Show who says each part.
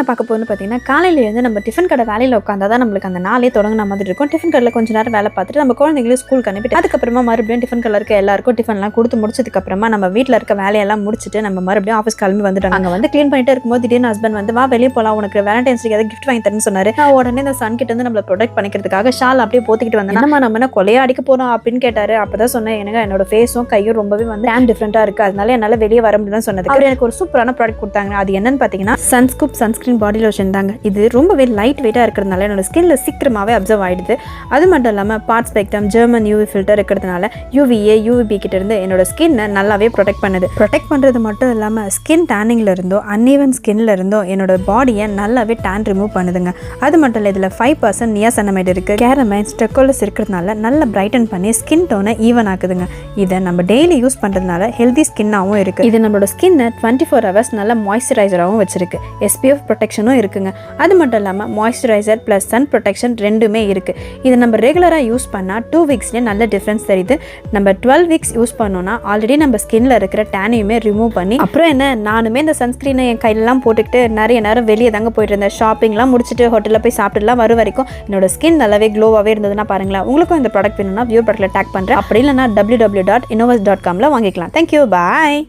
Speaker 1: என்ன பார்க்க போகணும்னு பார்த்தீங்கன்னா, காலையில எழுந்து நம்ம டிஃபன் கடை வேலையில் உட்காந்தா தான் நம்மளுக்கு அந்த நாளே தொடங்குன மாதிரி இருக்கும். டிஃபன் கடையில் கொஞ்ச நேரம் வேலை பார்த்துட்டு நம்ம குழந்தைங்களையும் ஸ்கூலுக்கு அனுப்பிட்டு அதுக்கப்புறமா மறுபடியும் டிஃபன் கடையில் இருக்க எல்லாருக்கும் டிஃபன்லாம் கொடுத்து முடிச்சதுக்கப்புறமா நம்ம வீட்டில் இருக்க வேலையெல்லாம் முடிச்சுட்டு நம்ம மறுபடியும் ஆஃபீஸ் கிளம்பி வந்துட்டாங்க. அங்கே வந்து க்ளீன் பண்ணிட்டு இருக்கும்போது திடீர்னு ஹஸ்பண்ட் வந்து வா வெளியே போகலாம், உனக்கு வேலண்டைன்ஸ் டேக்கு ஏதாவது கிஃப்ட் வாங்கி தரேன்னு சொன்னாரு. நான் உடனே இந்த சன் கிட்ட இருந்து நம்மளை ப்ரொடெக்ட் பண்ணிக்கிறதுக்காக ஷால் அப்படியே போத்திக்கிட்டு வந்தேன். நம்ம என்ன கொலையா அடிக்க போறோம் அப்படின்னு கேட்டாரு. அப்பதான் சொன்னேன், எனக்கு என்னோட ஃபேஸும் கையும் ரொம்பவே வந்து டேன் டிஃப்ரெண்டா இருக்கு, அதனால என்னால வெளியே வர முடியும்னு சொன்னது. அவர் எனக்கு ஒரு சூப்பரான ப்ராடக்ட் கொடுத்தாங்க. அது என்னன்னு பார்த்தீங்கன்னா சன்ஸ்கூப் சன்ஸ்கிரீன் பாடி லோஷன் தாங்க. இது ரொம்பவே லைட் வெயிட்டாக இருக்கிறதுனால என்னோட ஸ்கின்ல சீக்கிரமாகவே அப்சர்வ் ஆகிடுது. அது மட்டும் இல்லாமல் part spectrum German UV filter இருக்கிறதுனால யூவிஏ யூவிபி கிட்ட இருந்து என்னோட ஸ்கின்னை நல்லாவே ப்ரொடெக்ட் பண்ணுது. ப்ரொடெக்ட் பண்ணுறது மட்டும் இல்லாமல் ஸ்கின் டேனிங்ல இருந்தோ அன்ஈவன் ஸ்கின்ல இருந்தோ என்னோட பாடியை நல்லாவே டேன் ரிமூவ் பண்ணுதுங்க. அது மட்டும் இல்லை, இதில் 5% நியாசனமைட் இருக்கு, கேரமைன் ஸ்டெக்கோலஸ் இருக்கிறதுனால நல்லா பிரைட்டன் பண்ணி ஸ்கின் டோனை ஈவன் ஆக்குதுங்க. இதை நம்ம டெய்லி யூஸ் பண்ணுறதுனால ஹெல்தி ஸ்கின்னாகவும் இருக்குது. இது நம்மளோட ஸ்கின்னை 24 ஹவர்ஸ் நல்லா மாய்ஸ்சரைசராகவும் வச்சிருக்கு. SPF ப்ரொடெக்ஷனும் இருக்குங்க. அது மட்டும் இல்லாமல் மாய்ஸ்சரைசர் ப்ளஸ் சன் ப்ரொடெக்ஷன் ரெண்டுமே இருக்குது. இது நம்ம ரெகுலராக யூஸ் பண்ணால் 2 வீக்ஸ்லேயே நல்ல டிஃப்ரென்ஸ் தெரியுது. நம்ம 12 வீக்ஸ் யூஸ் பண்ணோன்னா ஆல்ரெடி நம்ம ஸ்கின்ல இருக்கிற டேனையுமே ரிமூவ் பண்ணி அப்புறம் என்ன, நானுமே இந்த சன்ஸ்கிரீனை என் கையிலலாம் போட்டுக்கிட்டு நிறைய நேரம் வெளியே தாங்க போயிட்டு இருந்தேன். ஷாப்பிங்லாம் முடிச்சுட்டு ஹோட்டலில் போய் சாப்பிட்டுலாம் வர வரைக்கும் என்னோட ஸ்கின் நல்லாவே க்ளோவாகவே இருந்ததுன்னா பாருங்களேன். உங்களுக்கும் இந்த ப்ராடக்ட் வேணும்னா வியூ படத்தில் டேக் பண்ணுறேன். அப்படி இல்லைனா www.innovus.com வாங்கிக்கலாம். தேங்க்யூ, பாய்.